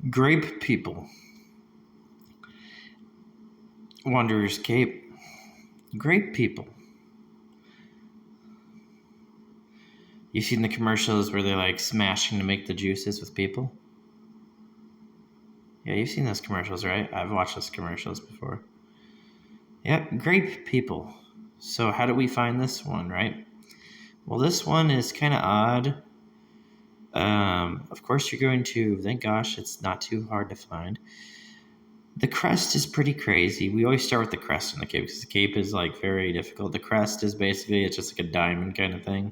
Grape people. Wanderer's Cape. Grape people. You've seen the commercials where they're like smashing to make the juices with people? Yeah, you've seen those commercials, right? I've watched those commercials before. Yep, grape people. So how do we find this one, right? Well, this one is kind of odd. Of course, you're going to, thank gosh, it's not too hard to find. The crest is pretty crazy. We always start with the crest in the cape because the cape is like very difficult. The crest is basically, it's just like a diamond kind of thing.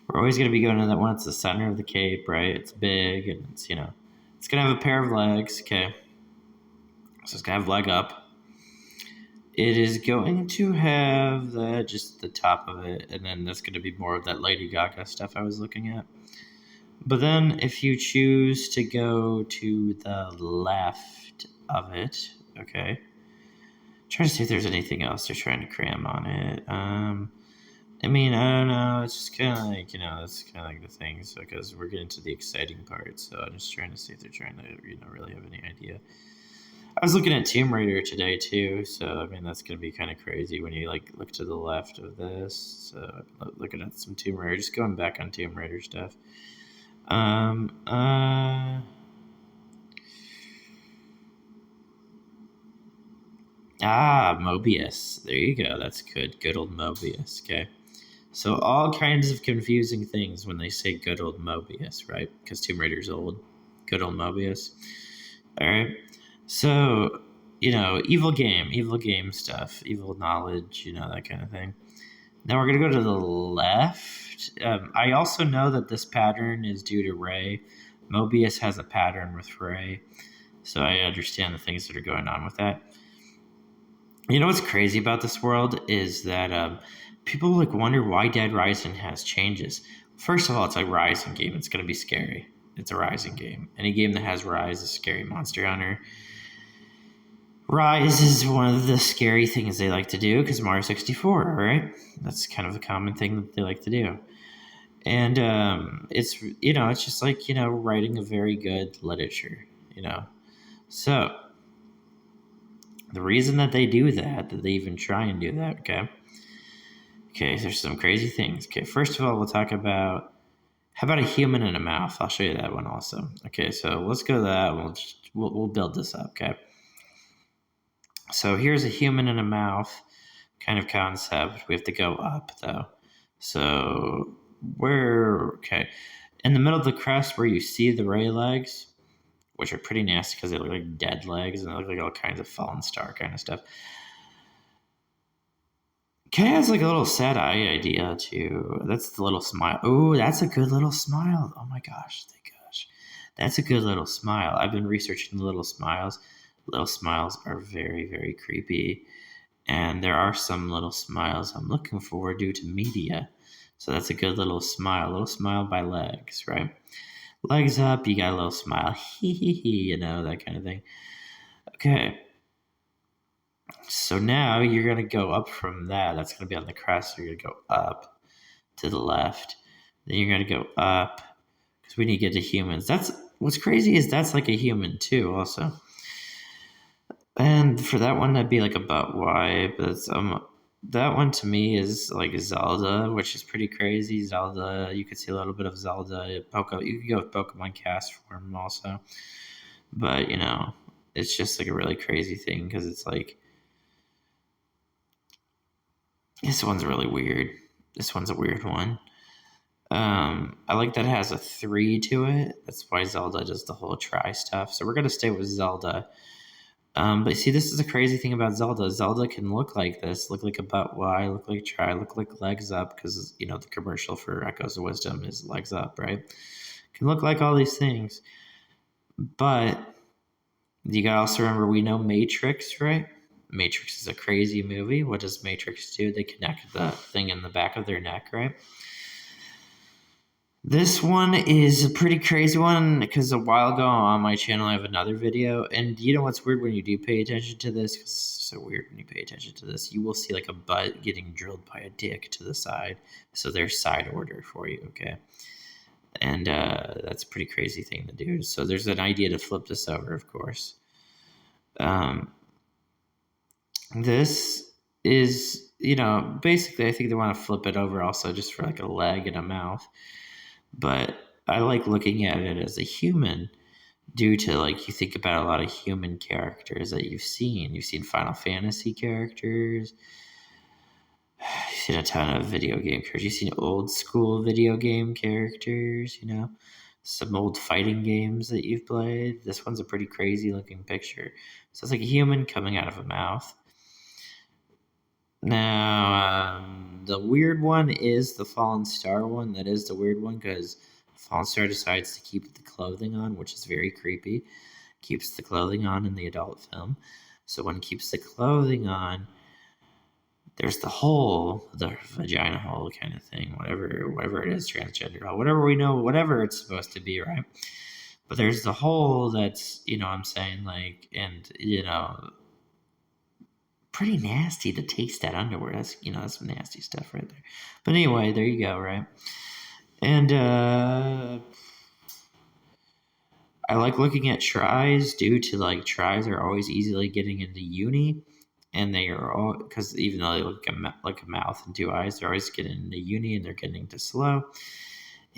We're always going to be going to that one. It's the center of the cape, right? It's big and it's, it's going to have a pair of legs. Okay. So it's going to have leg up. It is going to have just the top of it. And then that's going to be more of that Lady Gaga stuff I was looking at. But then if you choose to go to the left of it, okay, try to see if there's anything else they're trying to cram on it. I don't know. It's just kind of like, that's kind of like the things because we're getting to the exciting part. So I'm just trying to see if they're trying to, really have any idea. I was looking at Tomb Raider today too. So, that's going to be kind of crazy when you look to the left of this. So looking at some Tomb Raider, just going back on Tomb Raider stuff. Mobius. There you go. That's good. Good old Mobius. Okay. So all kinds of confusing things when they say good old Mobius, right? Because Tomb Raider's old. Good old Mobius. All right. So, evil game stuff, evil knowledge, that kind of thing. Now we're going to go to the left. I also know that this pattern is due to Ray. Mobius has a pattern with Ray. So I understand the things that are going on with that. You know what's crazy about this world is that people wonder why Dead Rising has changes. First of all, it's a Rising game. It's going to be scary. It's a Rising game. Any game that has Rise is scary. Monster Hunter. Rise is one of the scary things they like to do because Mario 64, right? That's kind of a common thing that they like to do. And it's just like, writing a very good literature, So the reason that they do that they even try and do that, Okay, there's some crazy things. Okay, first of all, we'll talk about, how about a human in a mouth? I'll show you that one also. Okay, so let's go to that. We'll build this up, okay? So here's a human in a mouth kind of concept. We have to go up, though. So in the middle of the crest where you see the ray legs, which are pretty nasty because they look like dead legs and they look like all kinds of fallen star kind of stuff. Kind of has like a little sad eye idea too. That's the little smile. Oh, that's a good little smile. Oh my gosh, thank gosh. That's a good little smile. I've been researching the little smiles. Little smiles are very, very creepy. And there are some little smiles I'm looking for due to media. So that's a good little smile by legs, right? Legs up, you got a little smile. Hee hee hee, that kind of thing. Okay. So now you're going to go up from that. That's going to be on the crest. So you're going to go up to the left. Then you're going to go up because we need to get to humans. That's what's crazy is that's like a human too also. And for that one, that'd be like a butt wipe. That's that one to me is like Zelda, which is pretty crazy. Zelda, you could see a little bit of Zelda. You could go with Pokemon Cast form also, but it's just like a really crazy thing because it's like this one's really weird. This one's a weird one. I like that it has a 3 to it. That's why Zelda does the whole try stuff. So we're gonna stay with Zelda. But see, this is the crazy thing about Zelda. Zelda can look like this, look like a butt Y, look like try, look like legs up, because, the commercial for Echoes of Wisdom is legs up, right? Can look like all these things. But you gotta also remember, we know Matrix, right? Matrix is a crazy movie. What does Matrix do? They connect the thing in the back of their neck, right? This one is a pretty crazy one because a while ago on my channel I have another video, and you know what's weird when you do pay attention to this? Cause it's so weird when you pay attention to this. You will see like a butt getting drilled by a dick to the side. So there's side order for you, okay? And that's a pretty crazy thing to do. So there's an idea to flip this over, of course. Um, this is, basically, I think they want to flip it over also just for like a leg and a mouth. But I like looking at it as a human due to, like, you think about a lot of human characters that you've seen. You've seen Final Fantasy characters. You've seen a ton of video game characters. You've seen old school video game characters, some old fighting games that you've played. This one's a pretty crazy looking picture. So it's like a human coming out of a mouth. Now, the weird one is the Fallen Star one. That is the weird one because Fallen Star decides to keep the clothing on, which is very creepy. Keeps the clothing on in the adult film. So when it keeps the clothing on, there's the hole, the vagina hole kind of thing, whatever it is, transgender hole, whatever we know, whatever it's supposed to be, right? But there's the hole that's, I'm saying, like, and, pretty nasty to taste that underwear. That's, that's some nasty stuff right there. But anyway, there you go, right? And I like looking at tries due to, like, tries are always easily getting into uni. And they are all, because even though they look like a mouth and two eyes, they're always getting into uni and they're getting into slow.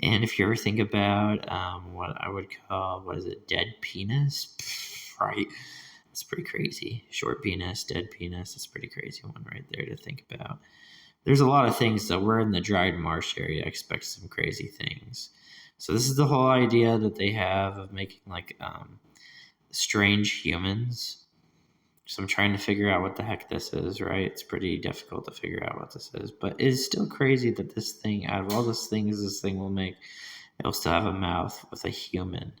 And if you ever think about what I would call, dead penis, right? It's pretty crazy. Short penis, dead penis. It's a pretty crazy one right there to think about. There's a lot of things, though. We're in the dried marsh area. I expect some crazy things. So this is the whole idea that they have of making, like, strange humans. So I'm trying to figure out what the heck this is, right? It's pretty difficult to figure out what this is. But it's still crazy that this thing, out of all those things this thing will make, it'll still have a mouth with a human.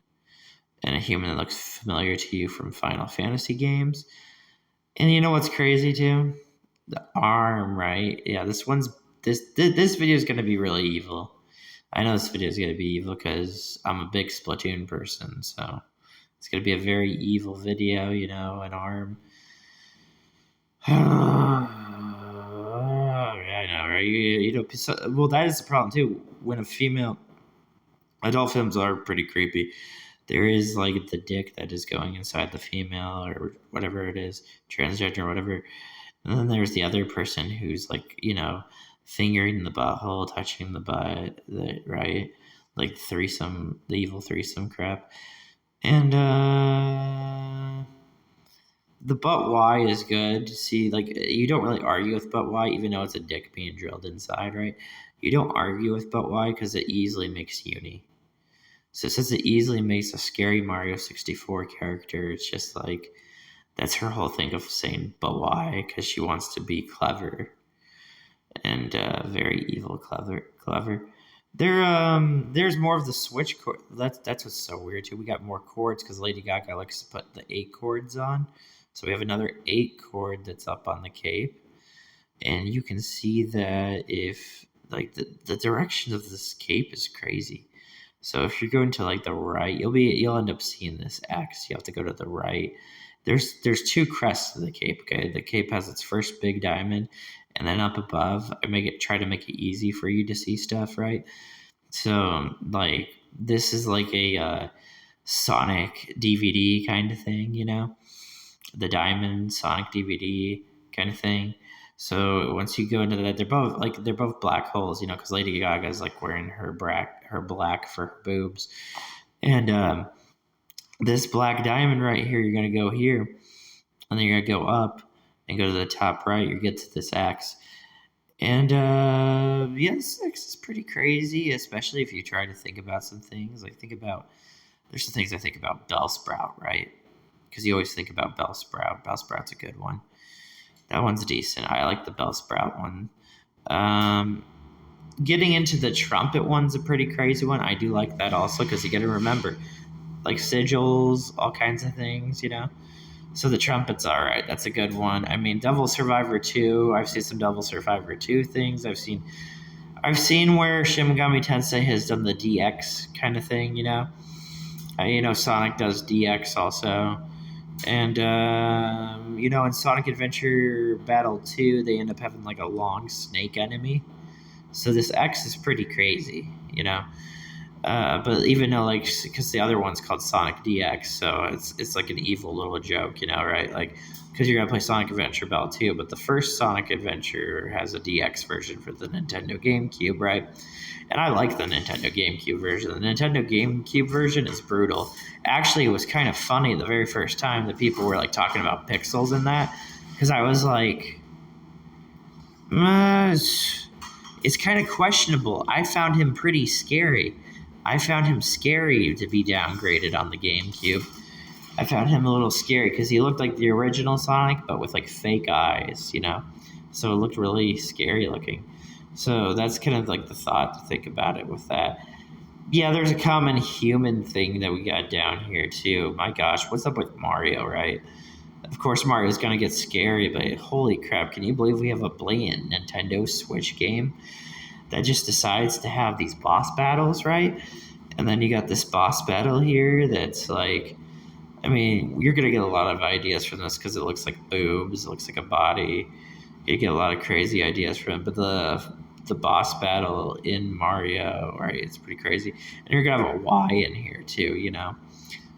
And a human that looks familiar to you from Final Fantasy games. And you know what's crazy too? The arm, right? Yeah, this video is going to be really evil. I know this video is going to be evil because I'm a big Splatoon person. So it's going to be a very evil video, an arm. Yeah, I know, right? Well, that is the problem too. When a female, adult films are pretty creepy. There is, like, the dick that is going inside the female or whatever it is, transgender or whatever. And then there's the other person who's, like, fingering the butthole, touching the butt, right? Like threesome, the evil threesome crap. And the butt Y is good to see. Like, you don't really argue with butt Y, even though it's a dick being drilled inside, right? You don't argue with butt Y because it easily makes uni. So since it easily makes a scary Mario 64 character, it's just like, that's her whole thing of saying but why, because she wants to be clever and very evil clever. There's more of the switch chord. That's what's so weird too. We got more chords because Lady Gaga likes to put the 8 chords on. So we have another 8 chord that's up on the cape. And you can see that if, like, the direction of this cape is crazy. So if you're going to, like, the right, you'll end up seeing this X. You have to go to the right. There's 2 crests to the cape. Okay, the cape has its first big diamond, and then up above, I try to make it easy for you to see stuff, right? So, like, this is like a Sonic DVD kind of thing, the diamond Sonic DVD kind of thing. So once you go into that, they're both black holes, because Lady Gaga is, like, wearing her black for her boobs, and this black diamond right here, you're gonna go here, and then you're gonna go up and go to the top right. You get to this X, and this X is pretty crazy, especially if you try to think about some things. Like, there's some things I think about Bellsprout, right? Because you always think about Bellsprout. Bellsprout's a good one. That one's decent. I like the Bellsprout one. Getting into the trumpet one's a pretty crazy one. I do like that also because you got to remember, like, sigils, all kinds of things, So the trumpet's all right. That's a good one. I mean, Devil Survivor 2. I've seen some Devil Survivor 2 things. I've seen where Shin Megami Tensei has done the DX kind of thing, Sonic does DX also. And, in Sonic Adventure Battle 2, they end up having, like, a long snake enemy. So this X is pretty crazy, But even though, like, because the other one's called Sonic DX, so it's like an evil little joke, right? Like, because you're gonna play Sonic Adventure Bell too, but the first Sonic Adventure has a DX version for the Nintendo GameCube, right? And I like the Nintendo GameCube version. The Nintendo GameCube version is brutal. Actually, it was kind of funny the very first time that people were like talking about pixels in that, because I was like, it's kind of questionable. I found him pretty scary. I found him scary to be downgraded on the GameCube. I found him a little scary because he looked like the original Sonic, but with like fake eyes. So it looked really scary looking. So that's kind of like the thought to think about it with that. Yeah, there's a common human thing that we got down here too. My gosh, what's up with Mario, right? Of course, Mario's gonna get scary, but holy crap, can you believe we have a blatant Nintendo Switch game that just decides to have these boss battles, right? And then you got this boss battle here that's like, I mean, you're gonna get a lot of ideas from this because it looks like boobs, it looks like a body. You get a lot of crazy ideas from it, but the boss battle in Mario, right? It's pretty crazy, and you're gonna have a Y in here too.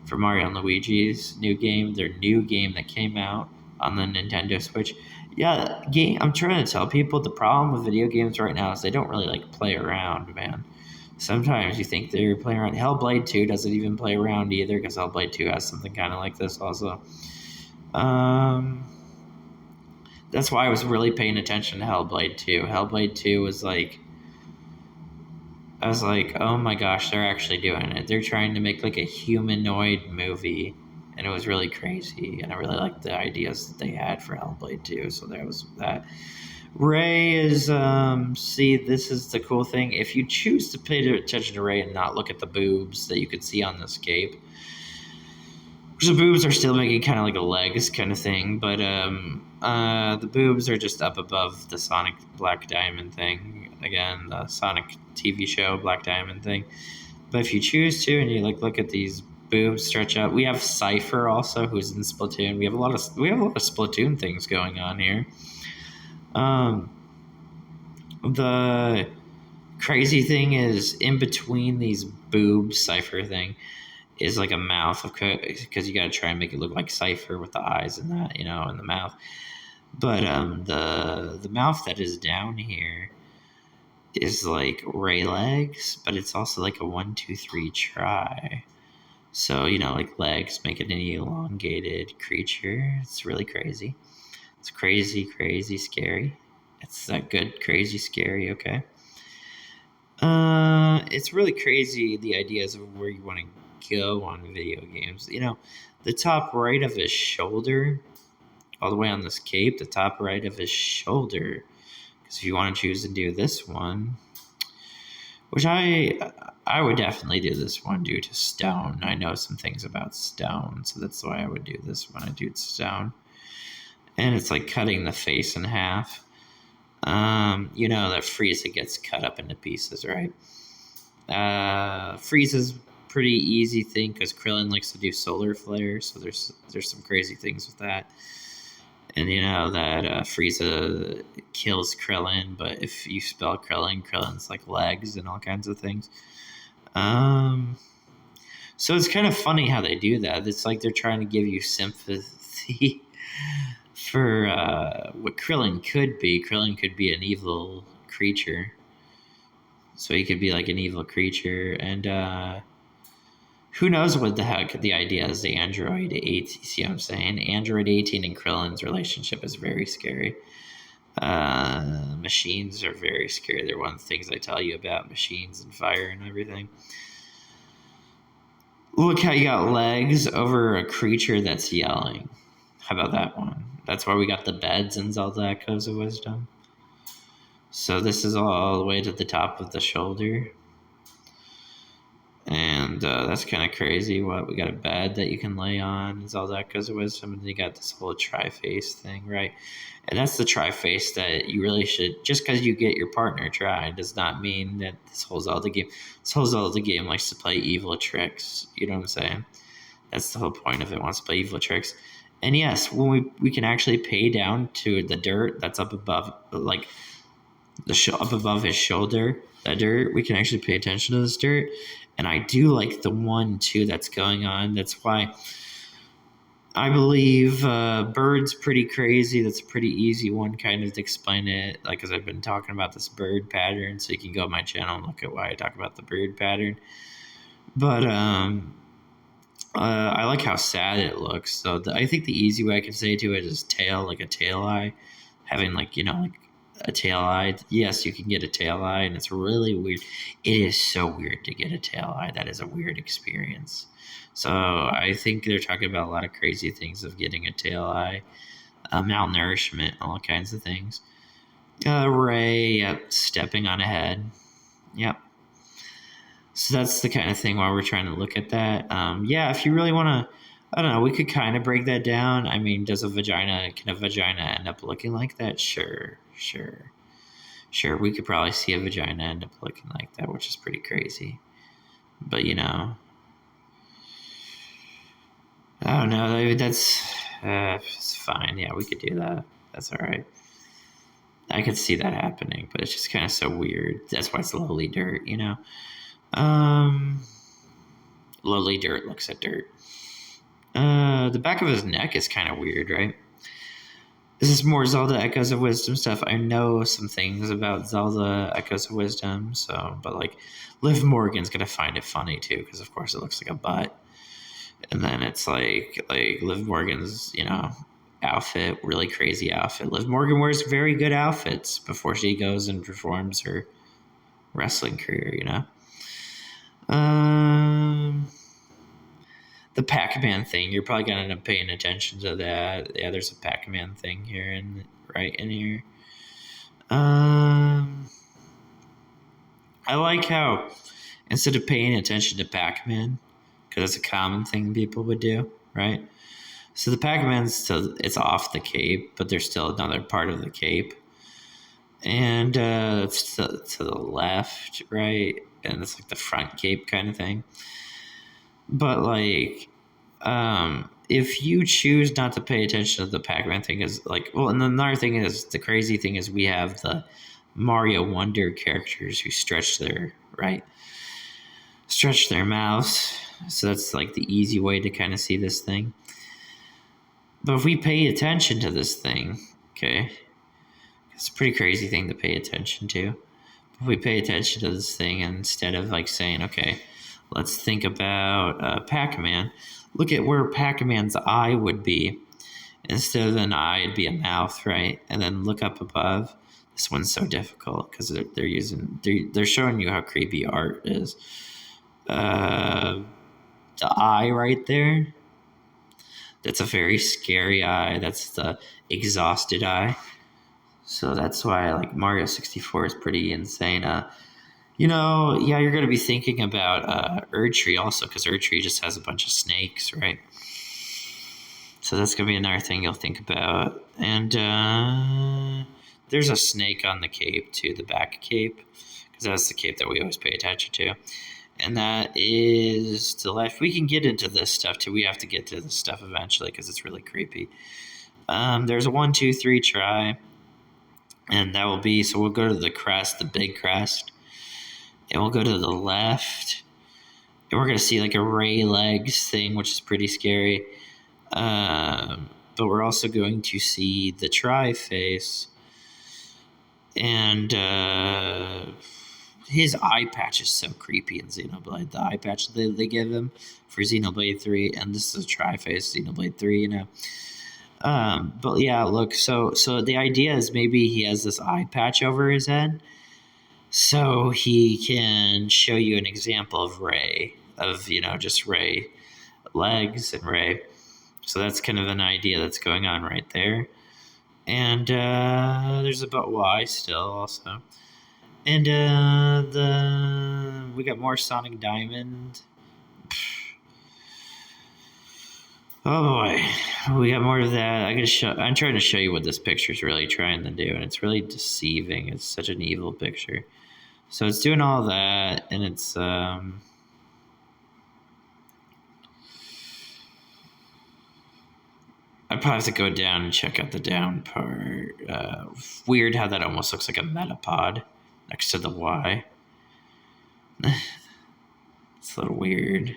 For Mario and Luigi's new game, their new game that came out on the Nintendo Switch. Yeah, game. I'm trying to tell people the problem with video games right now is they don't really like play around, man. Sometimes you think they're playing around. Hellblade 2 doesn't even play around either because Hellblade 2 has something kind of like this also. Um, that's why I was really paying attention to Hellblade 2. Hellblade 2 was like, I was like, oh my gosh, they're actually doing it. They're trying to make like a humanoid movie, and it was really crazy. And I really liked the ideas that they had for Hellblade 2. So there was that. Ray is, see, this is the cool thing. If you choose to pay attention to Ray and not look at the boobs that you could see on this cape, because the boobs are still making kind of like a legs kind of thing, but the boobs are just up above the Sonic Black Diamond thing. Again, the Sonic TV show Black Diamond thing. But if you choose to, and you like look at these boobs stretch out, we have Cypher also, who's in Splatoon. We have a lot of Splatoon things going on here. The crazy thing is, in between these boobs, Cypher thing is like a mouth, because you got to try and make it look like Cypher with the eyes and that, and the mouth. But the mouth that is down here is like Ray legs, but it's also like a 1, 2, 3 try. So like legs make it an elongated creature. It's really crazy. It's crazy, crazy, scary. It's that good, crazy, scary. Okay. It's really crazy, the ideas of where you want to go on video games. The top right of his shoulder, all the way on this cape, the top right of his shoulder. Because if you want to choose to do this one, which I would definitely do this one due to stone. I know some things about stone, so that's why I would do this one. I do stone. And it's like cutting the face in half. That Frieza gets cut up into pieces, right? Frieza's pretty easy thing because Krillin likes to do solar flare, so there's some crazy things with that. And that Frieza kills Krillin, but if you spell Krillin's like legs and all kinds of things. So it's kind of funny how they do that. It's like they're trying to give you sympathy for what Krillin could be. Krillin could be an evil creature. So he could be like an evil creature. And who knows what the heck the idea is, the Android 8. You see what I'm saying? Android 18 and Krillin's relationship is very scary. Machines are very scary. They're one of the things I tell you about, machines and fire and everything. Look how you got legs over a creature that's yelling. How about that one? That's why we got the beds in Zelda Echoes of Wisdom. So this is all the way to the top of the shoulder. And that's kind of crazy. We got a bed that you can lay on in Zelda Echoes of Wisdom, and then you got this whole tri-face thing, right? And that's the tri-face that you really should, just because you get your partner tri does not mean that this whole Zelda game likes to play evil tricks. You know what I'm saying? That's the whole point of it. Wants to play evil tricks. And yes, when we can actually pay down to the dirt that's up above, like up above his shoulder, that dirt. We can actually pay attention to this dirt. And I do like the one too that's going on. That's why I believe bird's pretty crazy. That's a pretty easy one kind of to explain it. Like, because I've been talking about this bird pattern, so you can go on my channel and look at why I talk about the bird pattern. But I like how sad it looks. So I think the easy way I can say to it is tail, like a tail eye, having like like a tail eye. Yes, you can get a tail eye, and it's really weird. It is so weird to get a tail eye. That is a weird experience. So I think they're talking about a lot of crazy things of getting a tail eye, malnourishment, all kinds of things. Ray, yep, stepping on a head. Yep. So that's the kind of thing while we're trying to look at that. Yeah, if you really want to, I don't know, we could kind of break that down. I mean, can a vagina end up looking like that? Sure. We could probably see a vagina end up looking like that, which is pretty crazy. But, I don't know. That's, it's fine. Yeah, we could do that. That's all right. I could see that happening, but it's just kind of so weird. That's why it's lowly dirt, Lowly dirt looks at dirt. The back of his neck is kind of weird, right? This is more Zelda Echoes of Wisdom stuff. I know some things about Zelda Echoes of Wisdom, but like Liv Morgan's gonna find it funny too, because of course it looks like a butt. And then it's like Liv Morgan's, outfit, really crazy outfit. Liv Morgan wears very good outfits before she goes and performs her wrestling career, The Pac-Man thing, you're probably gonna end up paying attention to that. Yeah, there's a Pac-Man thing here right in here. I like how instead of paying attention to Pac-Man, because it's a common thing people would do, right? So the Pac-Man's it's off the cape, but there's still another part of the cape, and it's to the left, right, and it's like the front cape kind of thing. But like, if you choose not to pay attention to the Pac-Man thing, is like, well, and another thing is the crazy thing is we have the Mario Wonder characters who stretch their mouths. So that's like the easy way to kind of see this thing. But if we pay attention to this thing, okay, it's a pretty crazy thing to pay attention to. If we pay attention to this thing instead of like saying, okay, let's think about Pac-Man. Look at where Pac-Man's eye would be. Instead of an eye, it'd be a mouth, right? And then look up above. This one's so difficult because they're showing you how creepy art is. The eye right there. That's a very scary eye. That's the exhausted eye. So that's why like Mario 64 is pretty insane. Yeah, you're going to be thinking about Erdtree also, because Erdtree just has a bunch of snakes, right? So that's going to be another thing you'll think about. And there's a snake on the cape, too, the back cape, because that's the cape that we always pay attention to. And that is to the left. We can get into this stuff, too. We have to get to this stuff eventually, because it's really creepy. There's a 1, 2, 3 try. And that will be, so we'll go to the crest, the big crest. And we'll go to the left. And we're going to see like a Ray legs thing, which is pretty scary. But we're also going to see the try face. And his eye patch is so creepy in Xenoblade. The eye patch they give him for Xenoblade 3. And this is a try face Xenoblade 3, But yeah, look, so the idea is maybe he has this eye patch over his head, so he can show you an example of Ray, just Ray legs and Ray. So that's kind of an idea that's going on right there. And there's about Y still also. And we got more Sonic Diamond. Oh boy, we got more of that. I'm trying to show you what this picture is really trying to do, and it's really deceiving. It's such an evil picture. So it's doing all that, and it's I probably have to go down and check out the down part. Weird how that almost looks like a metapod next to the Y. It's a little weird.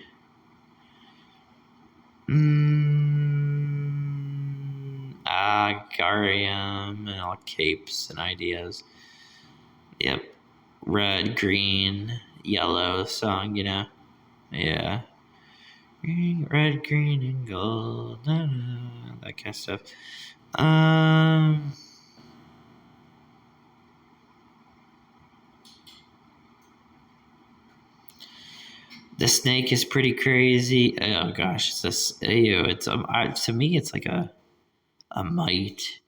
Agarium and all capes and ideas. Yep. Red, green, yellow song, Yeah. Green, red, green, and gold. That kind of stuff. The snake is pretty crazy. Oh gosh, it's this. It's to me, it's like a mite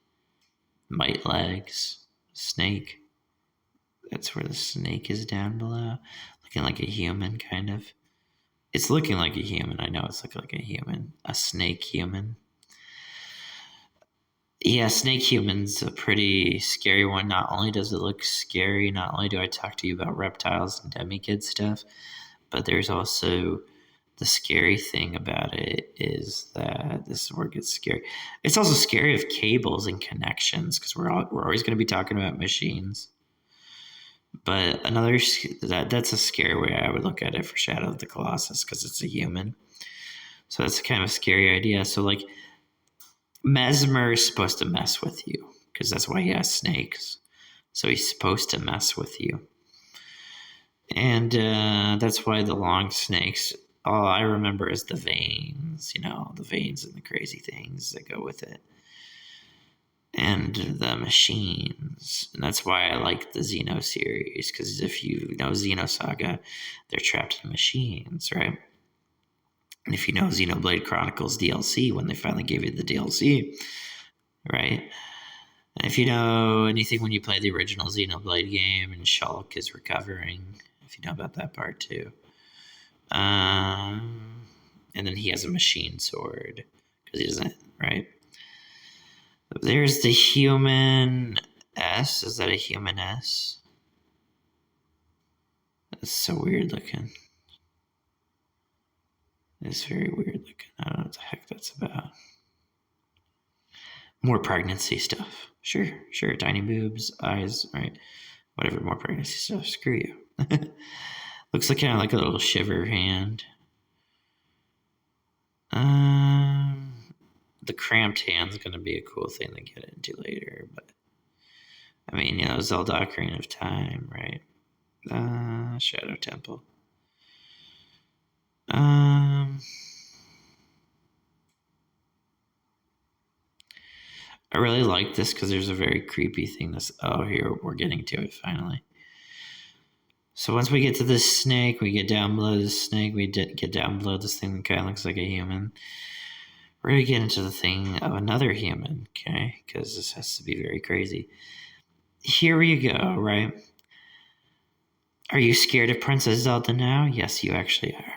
legs snake. That's where the snake is down below, looking like a human, kind of. It's looking like a human. I know it's looking like a human, a snake human. Yeah, snake human's a pretty scary one. Not only does it look scary, not only do I talk to you about reptiles and demi-kid stuff, but there's also the scary thing about it is that this is where it gets scary. It's also scary of cables and connections because we're always going to be talking about machines. But that's a scary way I would look at it for Shadow of the Colossus because it's a human. So that's kind of a scary idea. So like Mesmer is supposed to mess with you because that's why he has snakes. So he's supposed to mess with you. And that's why the long snakes, all I remember is the veins, the veins and the crazy things that go with it. And the machines. And that's why I like the Xeno series, because if you know Xenosaga, they're trapped in machines, right? And if you know Xenoblade Chronicles DLC, when they finally gave you the DLC, right? And if you know anything when you play the original Xenoblade game and Shulk is recovering, if you know about that part too. And then he has a machine sword, because he doesn't, right? There's the human S. Is that a human S? That's so weird looking. It's very weird looking. I don't know what the heck that's about. More pregnancy stuff. Sure. Tiny boobs, eyes, right? Whatever, more pregnancy stuff. Screw you. Looks like kind of like a little shiver hand. The cramped hand's going to be a cool thing to get into later, but I mean, Zelda Ocarina of Time, right? Shadow Temple. I really like this because there's a very creepy thing. Here we're getting to it finally. So once we get to this snake, we get down below this snake, we get down below this thing that kind of looks like a human. We're going to get into the thing of another human, okay? Because this has to be very crazy. Here you go, right? Are you scared of Princess Zelda now? Yes, you actually are.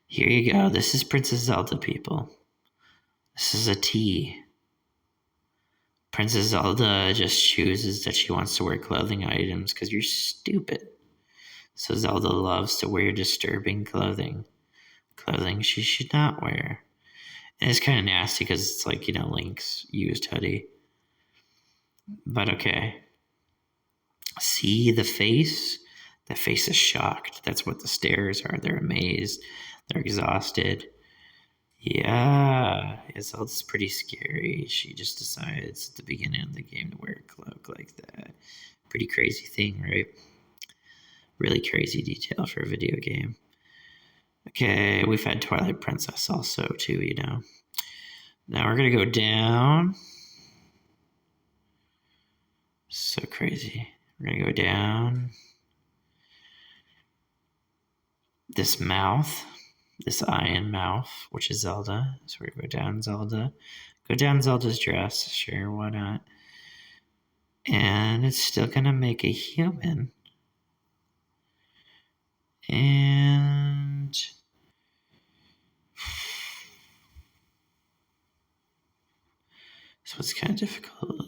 Here you go. This is Princess Zelda, people. This is a T. Princess Zelda just chooses that she wants to wear clothing items because you're stupid. So Zelda loves to wear disturbing clothing she should not wear. And it's kind of nasty because it's like, Link's used hoodie. But okay. See the face? The face is shocked. That's what the stares are. They're amazed. They're exhausted. Yeah, Zelda's pretty scary. She just decides at the beginning of the game to wear a cloak like that. Pretty crazy thing, right? Really crazy detail for a video game. Okay, we've had Twilight Princess also, too, Now we're going to go down. So crazy. We're going to go down. This mouth. This eye and mouth, which is Zelda. So we're going to go down Zelda. Go down Zelda's dress. Sure, why not? And it's still going to make a human. And so it's kind of difficult.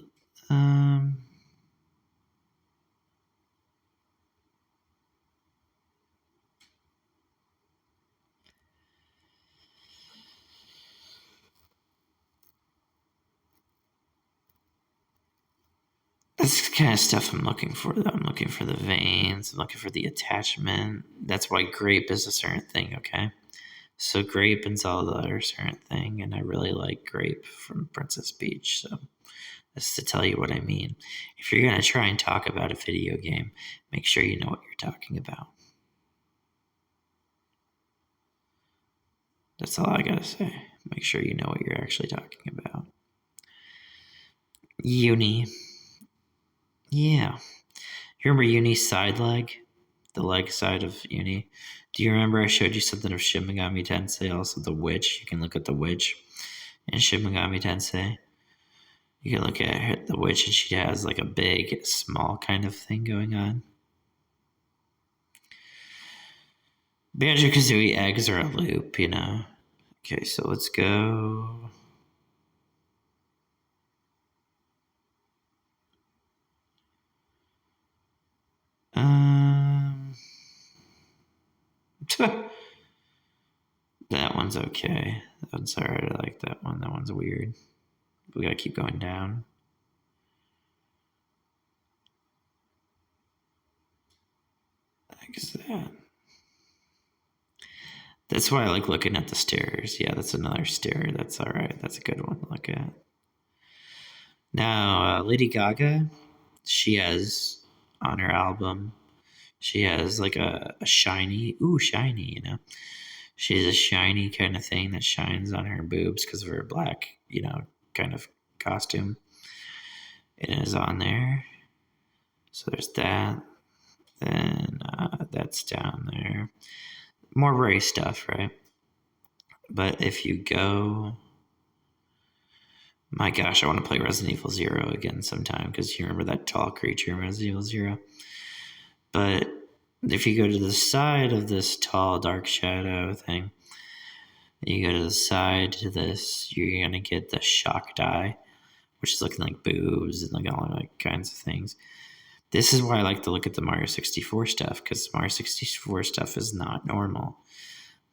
That's the kind of stuff I'm looking for, though. I'm looking for the veins. I'm looking for the attachment. That's why grape is a certain thing, okay? So grape and salad are a certain thing, and I really like grape from Princess Peach, so that's to tell you what I mean. If you're going to try and talk about a video game, make sure you know what you're talking about. That's all I gotta say. Make sure you know what you're actually talking about. Uni. Yeah. You remember Uni's side leg? The leg side of Uni? Do you remember I showed you something of Shin Megami Tensei, also the witch? You can look at the witch in Shin Megami Tensei. You can look at the witch and she has like a big, small kind of thing going on. Banjo-Kazooie eggs are a loop, you know. Okay, so let's go. That one's okay. That one's alright. I like that one. That one's weird. We gotta keep going down. Like that. That's why I like looking at the stairs. Yeah, that's another stair. That's alright. That's a good one to look at. Now, Lady Gaga, she has on her album, she has like a shiny, shiny, you know. She has a shiny kind of thing that shines on her boobs because of her black, you know, kind of costume. It is on there. So there's that. Then that's down there. More Ray stuff, right? But if you go... My gosh, I want to play Resident Evil 0 again sometime because you remember that tall creature in Resident Evil 0. But if you go to the side of this tall dark shadow thing, you go to the side to this, you're going to get the shocked eye, which is looking like boobs and like all like kinds of things. This is why I like to look at the Mario 64 stuff, because Mario 64 stuff is not normal.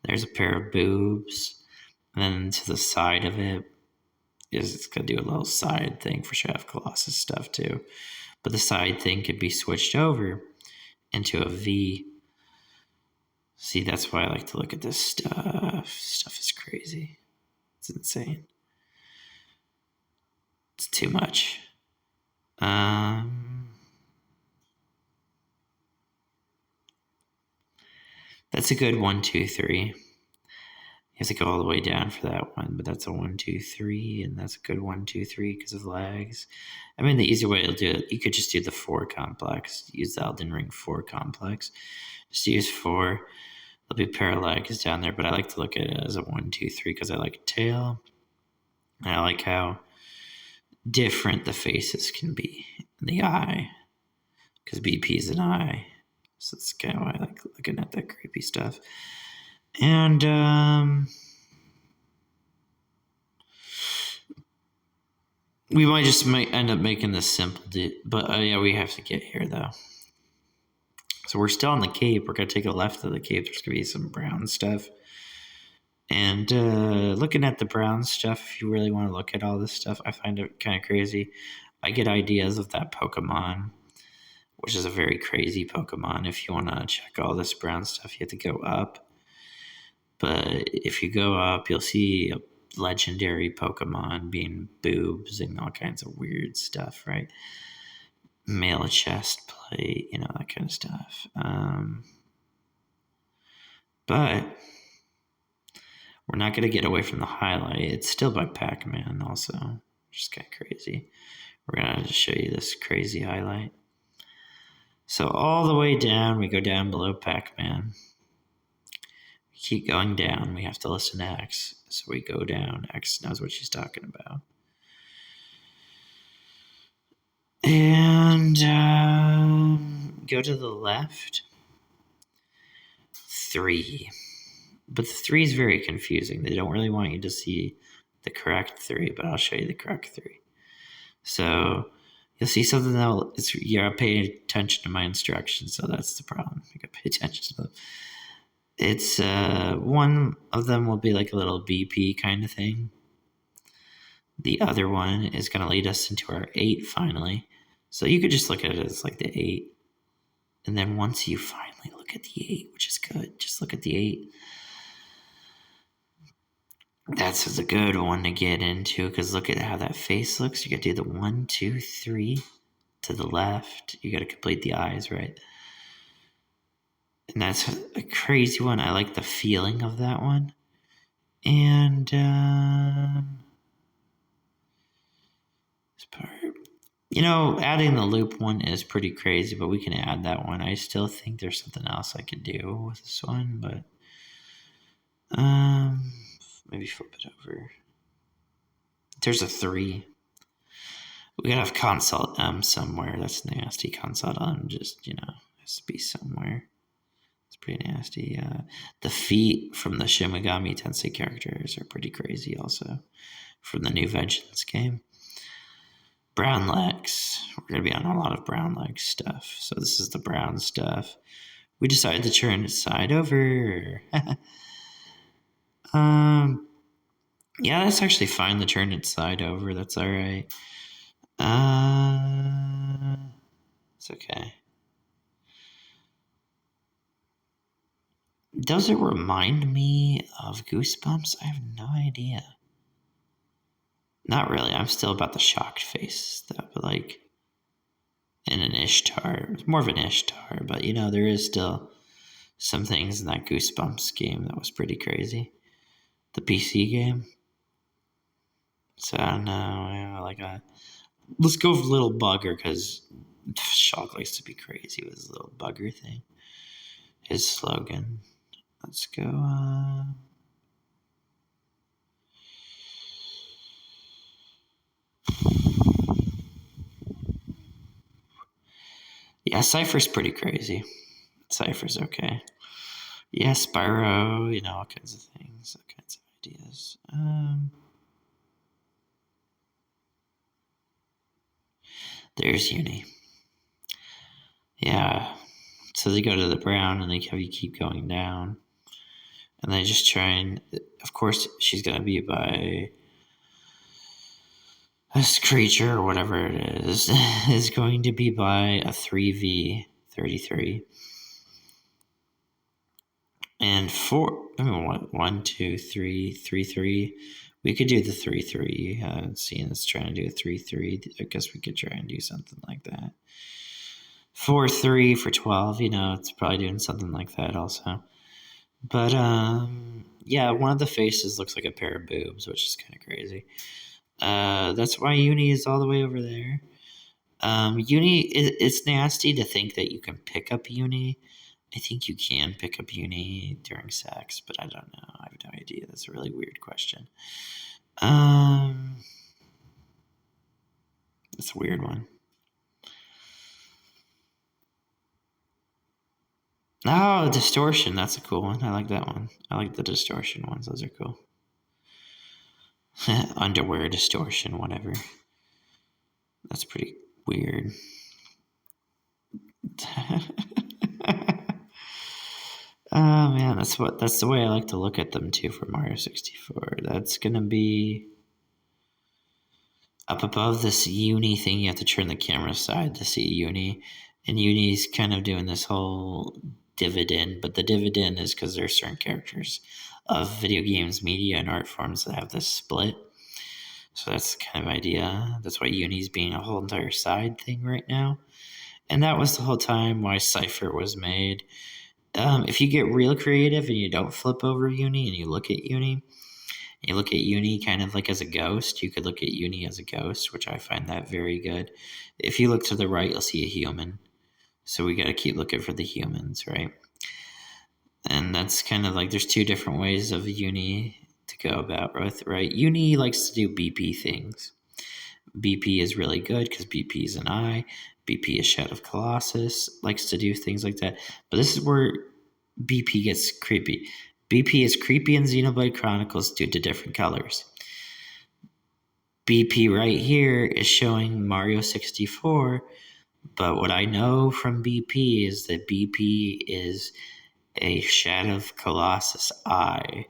There's a pair of boobs, and then to the side of it is it's going to do a little side thing for Chef Colossus stuff too. But the side thing could be switched over into a V. See, that's why I like to look at this stuff. Stuff is crazy. It's insane. It's too much. That's a good 1, 2, 3. You have to go all the way down for that one, but that's a 1, 2, 3, and that's a good 1, 2, 3 because of lags. I mean, the easy way to do it, you could just do the 4 complex. Use the Elden Ring 4 complex. Just use 4. There'll be parallax down there, but I like to look at it as a 1, 2, 3 because I like tail. And I like how different the faces can be in the eye because BP is an eye. So that's kind of why I like looking at that creepy stuff. And we might end up making this simple, but yeah, we have to get here though. So we're still on the cape. We're gonna take a left of the cape. There's gonna be some brown stuff. And looking at the brown stuff, if you really want to look at all this stuff, I find it kind of crazy. I get ideas of that Pokemon, which is a very crazy Pokemon. If you want to check all this brown stuff, you have to go up. But if you go up, you'll see a legendary Pokemon being boobs and all kinds of weird stuff, right? Male chest plate, you know, that kind of stuff. But we're not going to get away from the highlight. It's still by Pac-Man also, which is kind of crazy. We're going to show you this crazy highlight. So all the way down, we go down below Pac-Man. We keep going down. We have to listen to X. So we go down. X knows what she's talking about. And go to the left. 3. But the 3 is very confusing. They don't really want you to see the correct 3, but I'll show you the correct 3. So you'll see something that you're paying attention to my instructions, so that's the problem. You gotta pay attention to them. It's one of them will be like a little BP kind of thing. The other one is going to lead us into our 8 finally. So you could just look at it as like the 8. And then once you finally look at the 8, which is good, just look at the 8. That's a good one to get into because look at how that face looks. You got to do the 1, 2, 3 to the left. You got to complete the eyes, right? And that's a crazy one. I like the feeling of that one. And this part, adding the loop one is pretty crazy, but we can add that one. I still think there's something else I could do with this one, but maybe flip it over. There's a 3. We gotta have console M somewhere. That's nasty. Console M just, has to be somewhere. It's pretty nasty. The feet from the Shin Megami Tensei characters are pretty crazy also. From the new Vengeance game. Brown legs. We're going to be on a lot of brown leg stuff. So this is the brown stuff. We decided to turn it side over. Yeah, that's actually fine to turn it side over. That's all right. It's okay. Does it remind me of Goosebumps? I have no idea. Not really. I'm still about the shocked face stuff, but like in an Ishtar. It's more of an Ishtar, but there is still some things in that Goosebumps game that was pretty crazy. The PC game. So I don't know. Let's go with Little Bugger because Shock likes to be crazy with his Little Bugger thing. His slogan. Let's go. Yeah, Cypher's pretty crazy. Cypher's okay. Yeah, Spyro, all kinds of things, all kinds of ideas. There's Uni. Yeah. So they go to the brown and they have you keep going down. And they just try and, of course, she's going to be by this creature or whatever it is going to be by a 3v33. And 1, 2, 3, 3, 3. We could do the 3, 3. Seeing us trying to do a 3, 3. I guess we could try and do something like that. 4, 3 for 12. It's probably doing something like that also. But yeah, one of the faces looks like a pair of boobs, which is kind of crazy. That's why Uni is all the way over there. Uni, it's nasty to think that you can pick up Uni. I think you can pick up Uni during sex, but I don't know. I have no idea. That's a really weird question. That's a weird one. Oh, distortion. That's a cool one. I like that one. I like the distortion ones. Those are cool. Underwear distortion, whatever. That's pretty weird. Oh man, that's the way I like to look at them too for Mario 64. That's gonna be up above this Uni thing. You have to turn the camera aside to see Uni, and Uni's kind of doing this whole dividend, but the dividend is because there are certain characters of video games, media, and art forms that have this split. So that's the kind of idea. That's why Uni's being a whole entire side thing right now. And that was the whole time why Cypher was made. If you get real creative and you don't flip over Uni and you look at Uni kind of like as a ghost, you could look at Uni as a ghost, which I find that very good. If you look to the right, you'll see a human. So we got to keep looking for the humans, right? And that's kind of like there's 2 different ways of Uni to go about with, right? Uni likes to do BP things. BP is really good because BP is an eye. BP is Shadow of Colossus, likes to do things like that. But this is where BP gets creepy. BP is creepy in Xenoblade Chronicles due to different colors. BP right here is showing Mario 64, but what I know from BP is that BP is a Shadow of Colossus eye,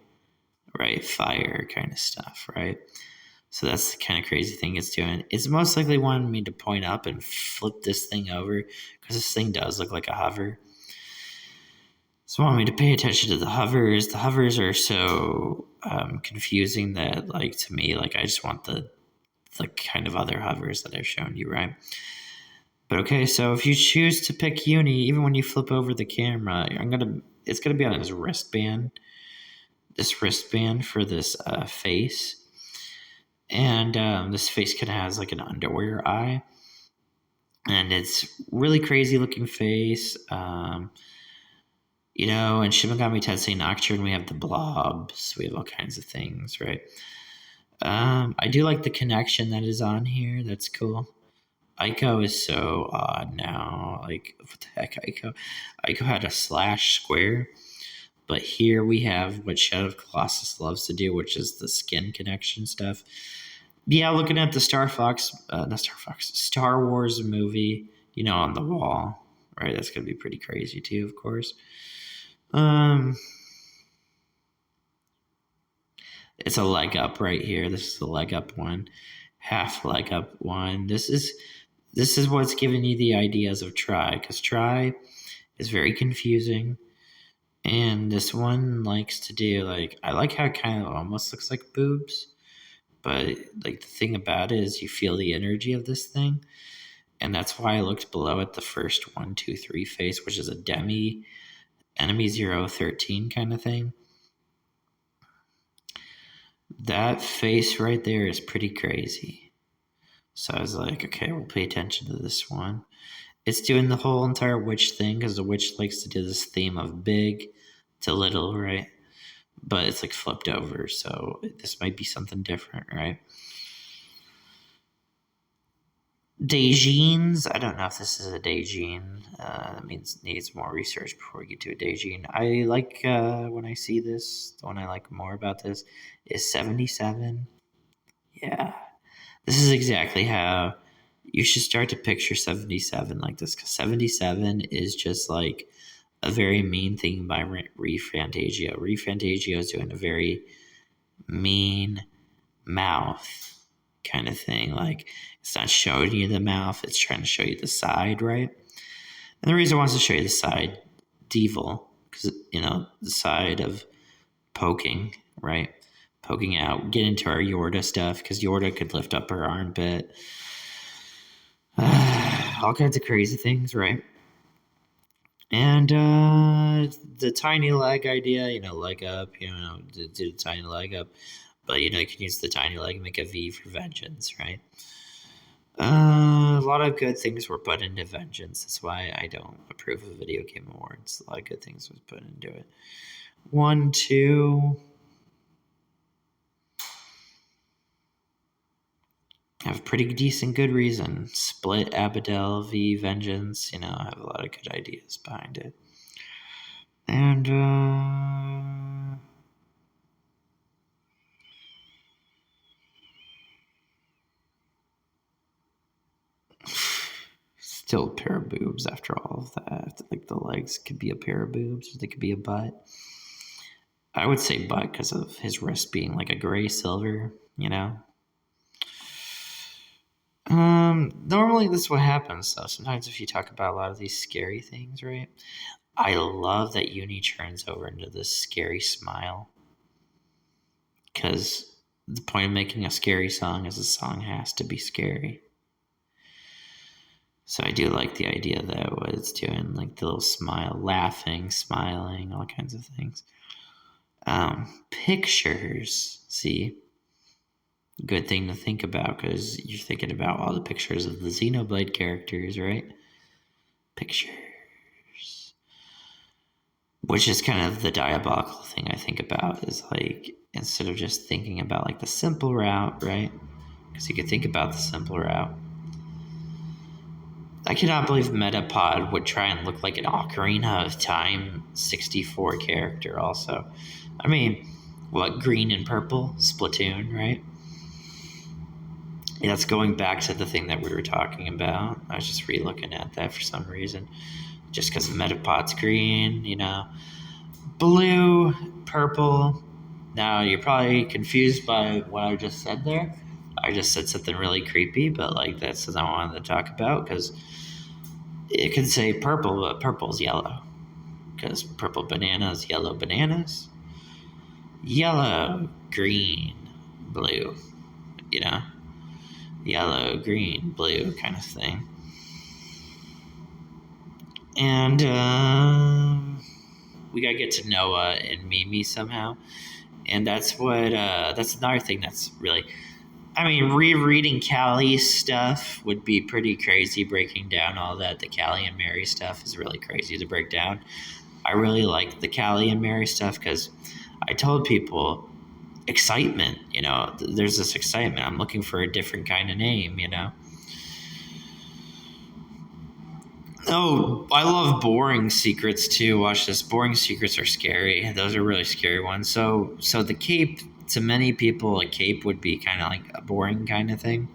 right? Fire kind of stuff, right? So that's the kind of crazy thing it's doing. It's most likely wanting me to point up and flip this thing over because this thing does look like a hover. It's wanting me to pay attention to the hovers. The hovers are so confusing that, like, to me, like, I just want the kind of other hovers that I've shown you, right? But okay, so if you choose to pick Uni, even when you flip over the camera, it's gonna be on his wristband. This wristband for this face, and this face kind of has like an underwear eye, and it's really crazy looking face. In Shin Megami Tensei Nocturne, we have the blobs, we have all kinds of things, right? I do like the connection that is on here. That's cool. Aiko is so odd now. Like, what the heck, Aiko? Aiko had a slash square, but here we have what Shadow of Colossus loves to do, which is the skin connection stuff. Yeah, looking at the Star Wars movie, on the wall, right? That's gonna be pretty crazy too, of course. It's a leg up right here. This is the leg up one, half leg up one. This is what's giving you the ideas of Try, because Try is very confusing. And this one likes to do, like, I like how it kind of almost looks like boobs, but like the thing about it is you feel the energy of this thing. And that's why I looked below at the first 1, 2, 3 face, which is a enemy 013 kind of thing. That face right there is pretty crazy. So I was like, okay, we'll pay attention to this one. It's doing the whole entire witch thing because the witch likes to do this theme of big to little, right? But it's like flipped over, so this might be something different, right? Daijins. I don't know if this is a Daijin. That means needs more research before we get to a Daijin. I like when I see this. The one I like more about this is 77. Yeah, this is exactly how you should start to picture 77 like this, because 77 is just like a very mean thing by Refantagio. Refantagio is doing a very mean mouth kind of thing. Like, it's not showing you the mouth, it's trying to show you the side, right? And the reason it wants to show you the side, devil, because, the side of poking, right? Poking out, get into our Yorda stuff, because Yorda could lift up her armpit. All kinds of crazy things, right? And the tiny leg idea, leg up, do the tiny leg up. But, you can use the tiny leg and make a V for vengeance, right? A lot of good things were put into vengeance. That's why I don't approve of Video Game Awards. A lot of good things was put into it. 1, 2. Have a pretty decent good reason. Split, Abadel, V, Vengeance. I have a lot of good ideas behind it. And, still a pair of boobs after all of that. Like, the legs could be a pair of boobs, or they could be a butt. I would say butt because of his wrist being like a gray silver, Normally this is what happens though. Sometimes if you talk about a lot of these scary things, right? I love that Uni turns over into this scary smile. Because the point of making a scary song is the song has to be scary. So I do like the idea that what it's doing, like the little smile, laughing, smiling, all kinds of things. Pictures, see? Good thing to think about, because you're thinking about all the pictures of the Xenoblade characters, right? Pictures. Which is kind of the diabolical thing I think about, is like, instead of just thinking about like the simple route, right? Because you could think about the simple route. I cannot believe Metapod would try and look like an Ocarina of Time 64 character also. I mean, what, green and purple? Splatoon, right? Yeah, that's going back to the thing that we were talking about. I was just re-looking at that for some reason. Just because Metapod's green, blue, purple. Now, you're probably confused by what I just said there. I just said something really creepy, but like that's what I wanted to talk about because it can say purple, but purple's yellow. Because purple bananas, yellow, green, blue, you know, yellow, green, blue kind of thing. And we gotta get to Noah and Mimi somehow. And that's that's another thing that's really, I mean, rereading Callie's stuff would be pretty crazy, breaking down all that. The Callie and Mary stuff is really crazy to break down. I really like the Callie and Mary stuff because I told people excitement, there's this excitement. I'm looking for a different kind of name. Oh, I love boring secrets too. Watch this. Boring secrets are scary. Those are really scary ones. So the cape, to many people, a cape would be kind of like a boring kind of thing.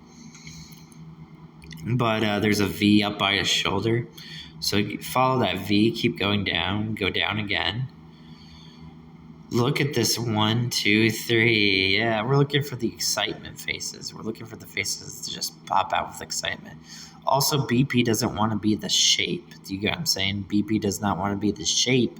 But there's a V up by his shoulder. So you follow that V, keep going down, go down again. Look at this 1, 2, 3. Yeah, we're looking for the excitement faces. We're looking for the faces to just pop out with excitement. Also, BP doesn't want to be the shape. Do you get what I'm saying? BP does not want to be the shape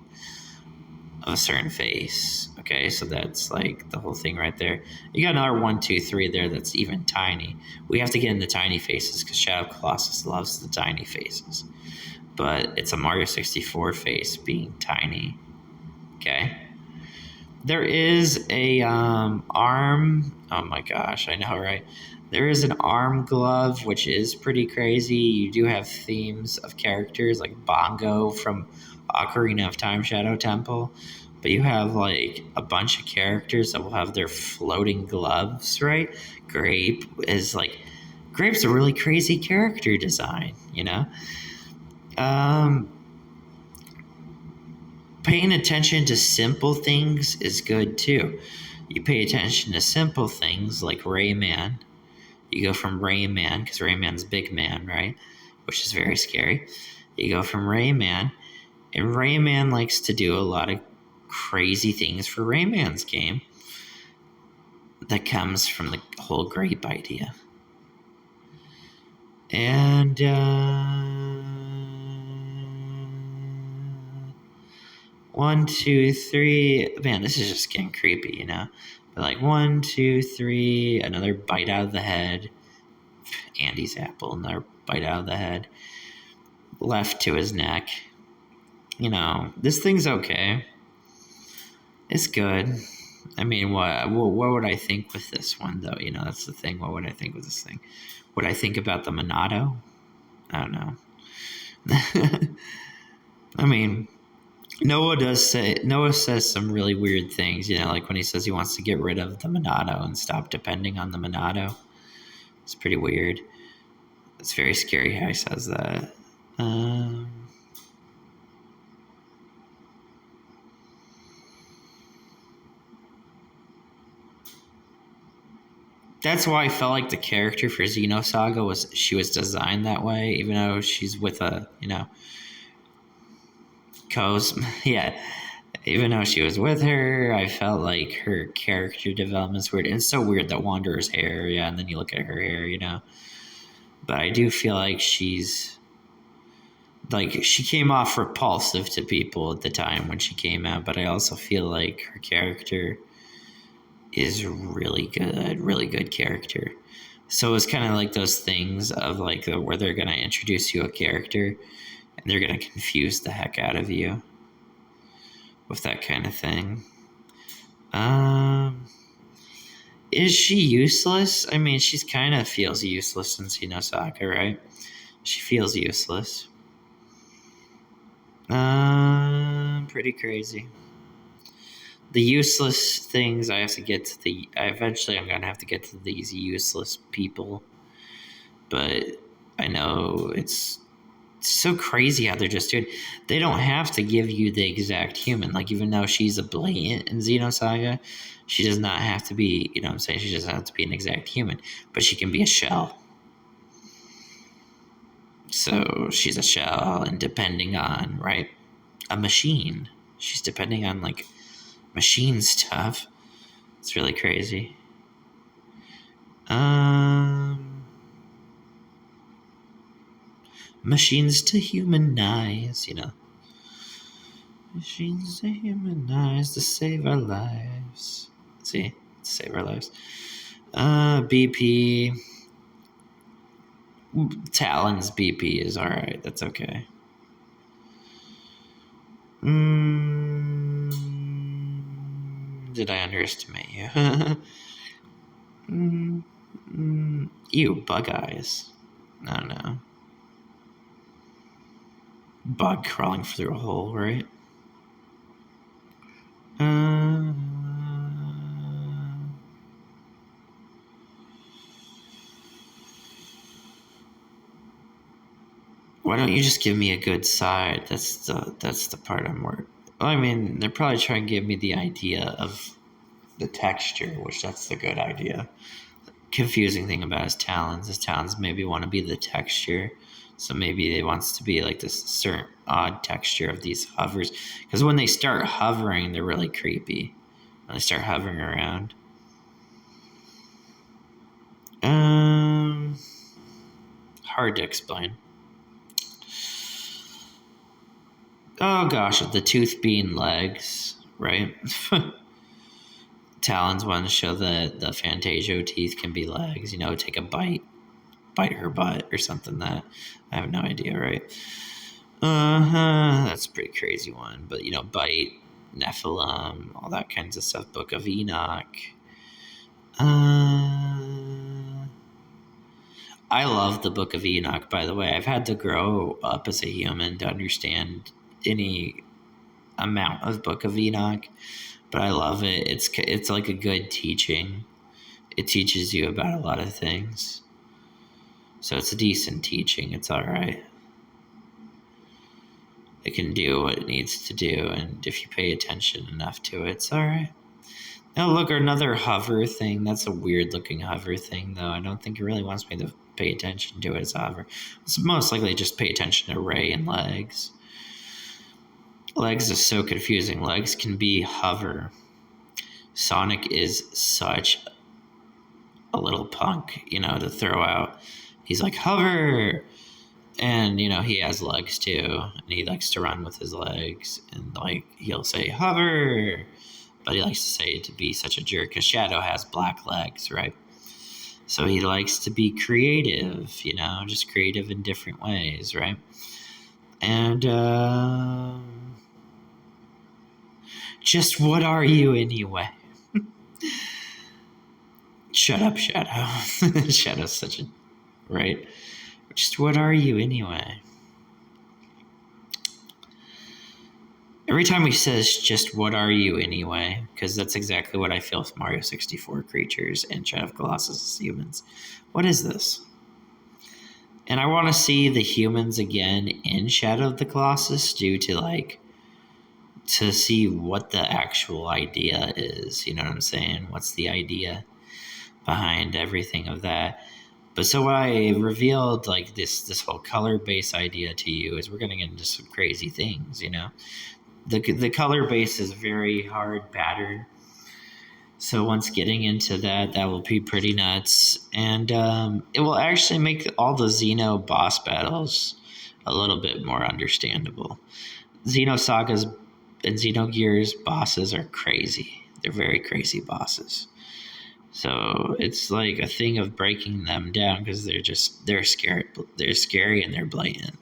of a certain face. Okay, so that's like the whole thing right there. You got another 1, 2, 3 there that's even tiny. We have to get in the tiny faces because Shadow of Colossus loves the tiny faces. But it's a Mario 64 face being tiny. Okay. There is a arm. Oh my gosh, I know, right? There is an arm glove, which is pretty crazy. You do have themes of characters like Bongo from Ocarina of Time Shadow Temple, but you have like a bunch of characters that will have their floating gloves, right? Grape's a really crazy character design, Paying attention to simple things is good too. You pay attention to simple things like Rayman. You go from Rayman, because Rayman's big man, right? Which is very scary. You go from Rayman, and Rayman likes to do a lot of crazy things for Rayman's game. That comes from the whole grape idea. And 1, 2, 3. Man, this is just getting creepy, But like 1, 2, 3. Another bite out of the head. Andy's apple. Another bite out of the head. Left to his neck. This thing's okay. It's good. I mean, what would I think with this one, though? That's the thing. What would I think with this thing? Would I think about the Monado? I don't know. I mean, Noah says some really weird things, like when he says he wants to get rid of the Monado and stop depending on the Monado. It's pretty weird. It's very scary how he says that. That's why I felt like the character for Xenosaga was designed that way, even though she's with a, Cosm. Yeah. Even though she was with her, I felt like her character development's weird. And it's so weird that Wanderer's hair, yeah, and then you look at her hair, But I do feel like she came off repulsive to people at the time when she came out, but I also feel like her character is really good character. So it's kind of like those things of like where they're going to introduce you a character and they're going to confuse the heck out of you with that kind of thing. Is she useless? I mean, she's kind of feels useless in Xenosaga, right? She feels useless. Pretty crazy. The useless things I have to get to eventually I'm going to have to get to these useless people. But I know it's so crazy how they're just doing. They don't have to give you the exact human. Like, even though she's a blatant in Xenosaga, she does not have to be, what I'm saying? She doesn't have to be an exact human. But she can be a shell. So she's a shell, and depending on, right, a machine. She's depending on, like, machine stuff. It's really crazy. Machines to humanize, you know. Machines to humanize to save our lives. See? To save our lives. BP. Talon's BP is alright. That's okay. Did I underestimate you? Ew, bug eyes. No. Bug crawling through a hole, right? Why don't you just give me a good side? That's the part I'm worried. Well, I mean, they're probably trying to give me the idea of the texture, which that's the good idea. Confusing thing about his talons maybe want to be the texture, so maybe it wants to be like this certain odd texture of these hovers, because when they start hovering, they're really creepy when they start hovering around. Hard to explain. Oh gosh, the tooth being legs, right? Talons want to show that the Fantasio teeth can be legs, take a bite her butt or something. That I have no idea, right? That's a pretty crazy one, but bite, Nephilim, all that kinds of stuff. Book of Enoch. I love the Book of Enoch, by the way. I've had to grow up as a human to understand any amount of Book of Enoch, but I love it. It's like a good teaching. It teaches you about a lot of things. So it's a decent teaching. It's all right. It can do what it needs to do, and if you pay attention enough to it, it's all right. Now look, another hover thing. That's a weird looking hover thing, though. I don't think it really wants me to pay attention to it as a hover. It's most likely just pay attention to Ray and legs. Legs is so confusing. Legs can be hover. Sonic is such a little punk, to throw out. He's like, hover! And, he has legs too. And he likes to run with his legs. And, he'll say, hover! But he likes to say it to be such a jerk, because Shadow has black legs, right? So he likes to be creative, just creative in different ways, right? And, just what are you anyway? Shut up, Shadow. Shadow's such a... Right? Just what are you anyway? Every time he says, just what are you anyway? Because that's exactly what I feel with Mario 64 creatures and Shadow of Colossus humans. What is this? And I want to see the humans again in Shadow of the Colossus due to to see what the actual idea is. You know what I'm saying? What's the idea behind everything of that? But so what I revealed, this whole color-based idea to you, is we're going to get into some crazy things, The color base is very hard pattern. So once getting into that will be pretty nuts. And it will actually make all the Xeno boss battles a little bit more understandable. Xenosagas and Xenogears bosses are crazy. They're very crazy bosses. So it's like a thing of breaking them down, because they're scary. They're scary and they're blatant.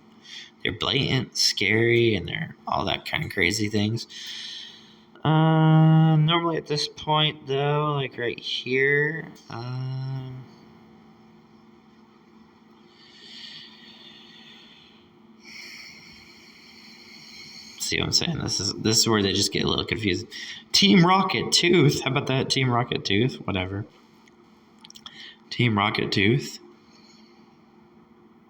They're blatant, scary, and they're all that kind of crazy things. Normally at this point, though, right here, see what I'm saying? This is where they just get a little confused. Team Rocket Tooth. How about that? Team Rocket Tooth. Whatever. Team Rocket Tooth.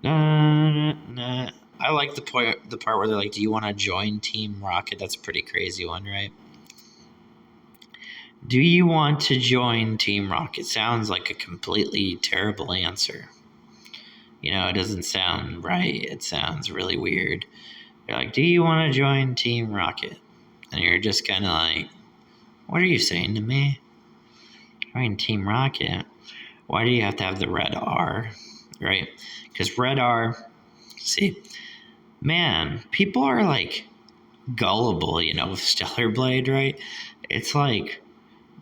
I like the part where they're like, do you want to join Team Rocket? That's a pretty crazy one, right? Do you want to join Team Rocket? Sounds like a completely terrible answer. It doesn't sound right. It sounds really weird. They're like, do you want to join Team Rocket? And you're just kind of like, what are you saying to me? Join Team Rocket? Why do you have to have the red R, right? Because red R, see, man, people are like gullible, with Stellar Blade, right? It's like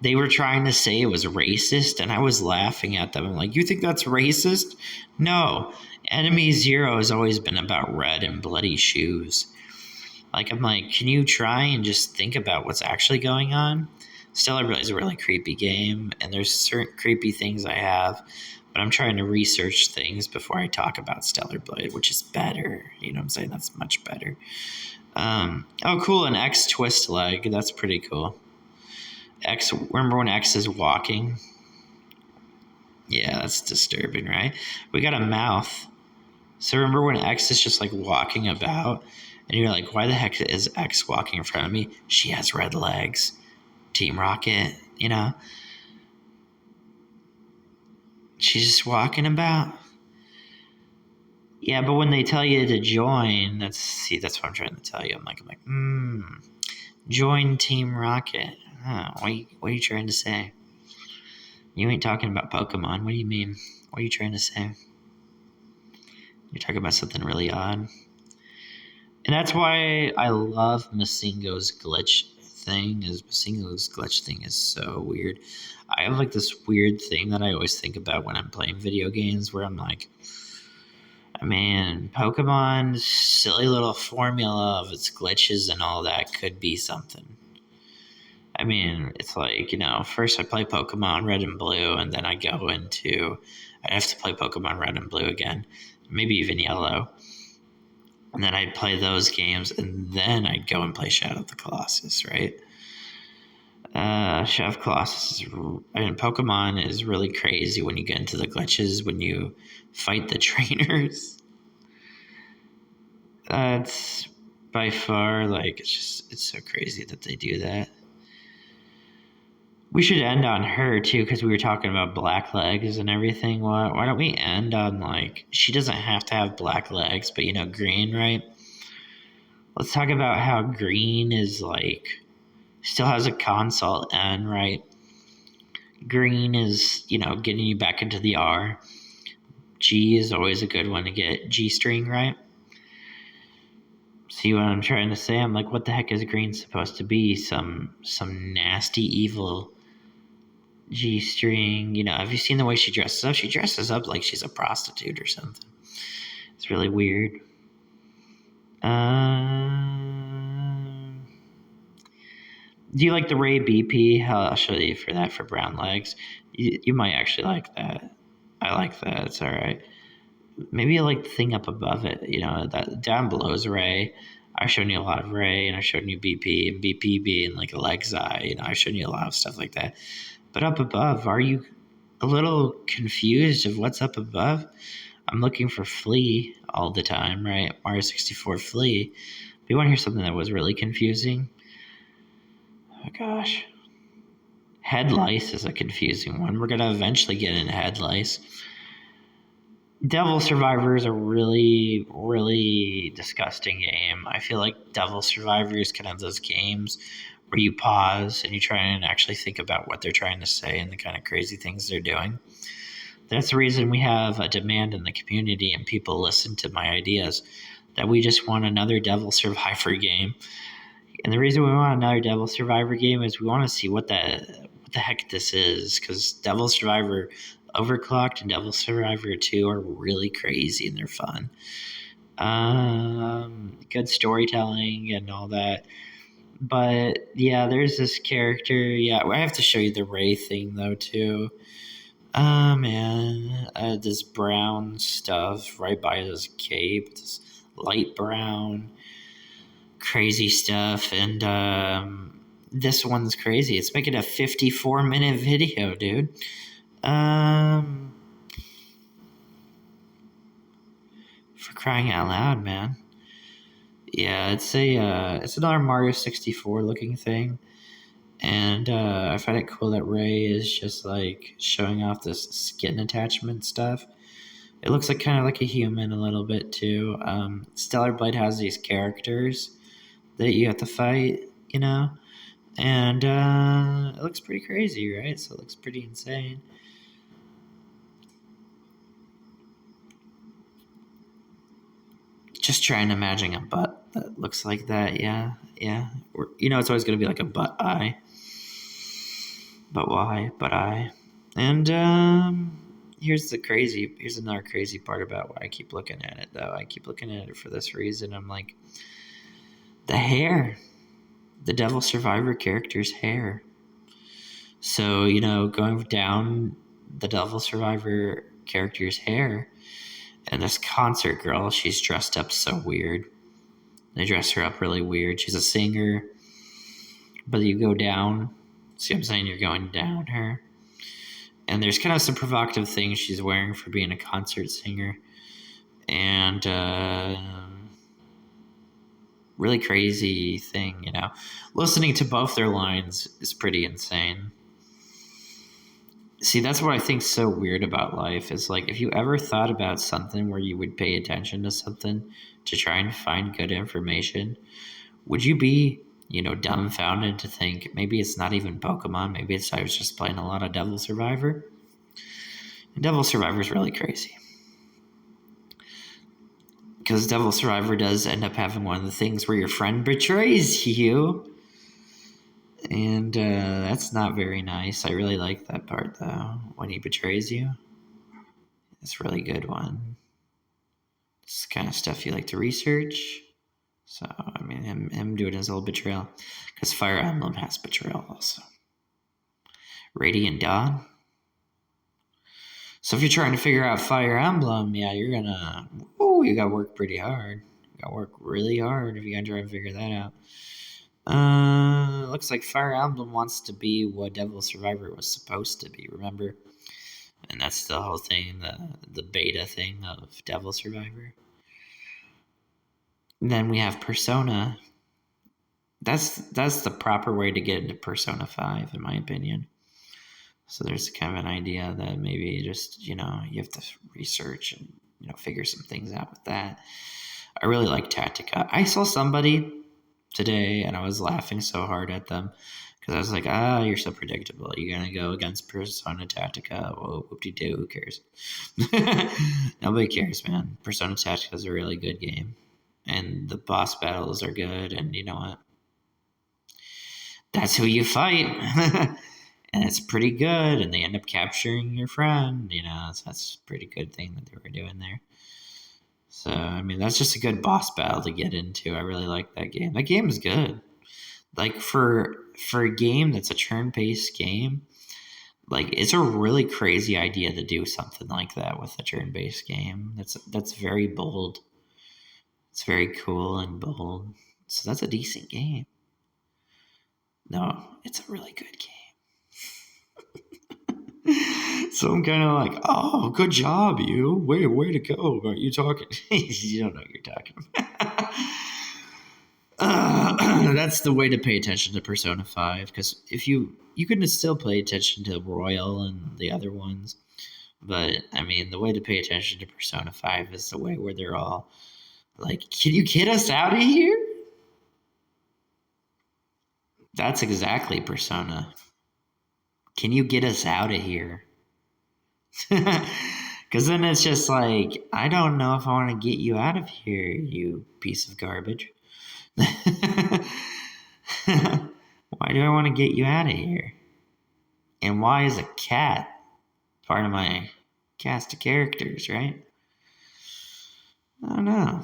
they were trying to say it was racist, and I was laughing at them. I'm like, you think that's racist? No. Enemy Zero has always been about red and bloody shoes. Like, I'm like, can you try and just think about what's actually going on? Stellar Blade is a really creepy game, and there's certain creepy things I have, but I'm trying to research things before I talk about Stellar Blade, which is better. You know what I'm saying? That's much better. Oh, cool, an X twist leg. That's pretty cool. X, remember when X is walking? Yeah, that's disturbing, right? We got a mouth. So remember when X is just like walking about, and you're like, why the heck is X walking in front of me? She has red legs. Team Rocket, She's just walking about. Yeah, but when they tell you to join, that's what I'm trying to tell you. I'm like, join Team Rocket. Huh, what are you trying to say? You ain't talking about Pokemon. What do you mean? What are you trying to say? You're talking about something really odd. And that's why I love Masingo's glitch thing. Masingo's glitch thing is so weird. I have like this weird thing that I always think about when I'm playing video games where I'm like, man, Pokemon's silly little formula of its glitches and all that could be something. I mean, it's like, first I play Pokemon Red and Blue, and then I go into, I have to play Pokemon Red and Blue again, maybe even Yellow. And then I'd play those games, and then I'd go and play Shadow of the Colossus, right? Shadow of Colossus Pokemon is really crazy when you get into the glitches, when you fight the trainers. It's by far, it's so crazy that they do that. We should end on her, too, because we were talking about black legs and everything. Why don't we end on, she doesn't have to have black legs, but, green, right? Let's talk about how green is, still has a console N, right? Green is, getting you back into the R. G is always a good one to get. G string, right? See what I'm trying to say? I'm like, what the heck is green supposed to be? Some nasty, evil G string. Have you seen the way she dresses up? She dresses up like she's a prostitute or something. It's really weird. Do you like the Ray BP? I'll show you for that for brown legs. You might actually like that. I like that. It's all right. Maybe I like the thing up above it. That down below is Ray. I've shown you a lot of Ray, and I've shown you BP, and BP being like a leg's eye. I've shown you a lot of stuff like that. But up above, are you a little confused of what's up above? I'm looking for Flea all the time, right? Mario 64 Flea. But you want to hear something that was really confusing? Oh, gosh. Head lice is a confusing one. We're going to eventually get into head lice. Devil Survivor is a really, really disgusting game. I feel like Devil Survivor is kind of those games where you pause and you try and actually think about what they're trying to say and the kind of crazy things they're doing. That's the reason we have a demand in the community and people listen to my ideas, that we just want another Devil Survivor game. And the reason we want another Devil Survivor game is we want to see what the heck this is, because Devil Survivor Overclocked and Devil Survivor 2 are really crazy and they're fun. Good storytelling and all that. But yeah, there's this character. Yeah, I have to show you the Ray thing though too. Man, this brown stuff right by his cape, this light brown, crazy stuff, and this one's crazy. It's making a 54-minute video, dude. For crying out loud, man. Yeah, it's another Mario 64 looking thing. And I find it cool that Ray is just showing off this skin attachment stuff. It looks kind of like a human a little bit too. Stellar Blade has these characters that you have to fight, and it looks pretty crazy, right? So it looks pretty insane. just trying to imagine a butt that looks like that. Yeah, yeah. Or, it's always going to be like a butt eye. But why? But I. And here's another crazy part about why I keep looking at it, though. I keep looking at it for this reason. I'm like, the hair. The Devil Survivor character's hair. So, going down the Devil Survivor character's hair, and this concert girl, she's dressed up so weird. They dress her up really weird. She's a singer, but you go down. See what I'm saying? You're going down her. And there's kind of some provocative things she's wearing for being a concert singer. And really crazy thing, Listening to both their lines is pretty insane. See, that's what I think's so weird about life is like if you ever thought about something where you would pay attention to something to try and find good information, would you be, dumbfounded to think maybe it's not even Pokemon, maybe I was just playing a lot of Devil Survivor? And Devil Survivor is really crazy. Because Devil Survivor does end up having one of the things where your friend betrays you. And that's not very nice. I really like that part, though, when he betrays you. It's a really good one. It's kind of stuff you like to research. So, I mean, him doing his whole betrayal. Because Fire Emblem has betrayal also. Radiant Dawn. So if you're trying to figure out Fire Emblem, yeah, you're gonna... you gotta work pretty hard. You gotta work really hard if you gotta try and figure that out. Looks like Fire Emblem wants to be what Devil Survivor was supposed to be, remember? And that's the whole thing, the beta thing of Devil Survivor. And then we have Persona. That's the proper way to get into Persona 5, in my opinion. So there's kind of an idea that maybe just, you have to research and, figure some things out with that. I really like Tactica. I saw somebody today and I was laughing so hard at them because I was like, you're so predictable. You're going to go against Persona Tactica. Whoa, whoop-de-doo, who cares? Nobody cares, man. Persona Tactica is a really good game. And the boss battles are good. And you know what? That's who you fight. And it's pretty good. And they end up capturing your friend. So that's a pretty good thing that they were doing there. So, I mean, that's just a good boss battle to get into. I really like that game. That game is good. Like, for a game that's a turn-based game, like, it's a really crazy idea to do something like that with a turn-based game. That's very bold. It's very cool and bold. So that's a decent game. No, it's a really good game. So I'm kind of like, oh, good job, you. Way to go. Are you talking? You don't know what you're talking about. That's the way to pay attention to Persona 5. Because if you can still pay attention to Royal and the other ones. But, I mean, the way to pay attention to Persona 5 is the way where they're all like, can you get us out of here? That's exactly Persona. Can you get us out of here? Because then it's just like, I don't know if I want to get you out of here, you piece of garbage. Why do I want to get you out of here? And why is a cat part of my cast of characters, right? I don't know.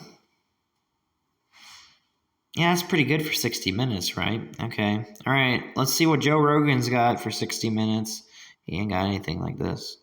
Yeah, that's pretty good for 60 minutes, right? Okay. All right. Let's see what Joe Rogan's got for 60 minutes. He ain't got anything like this.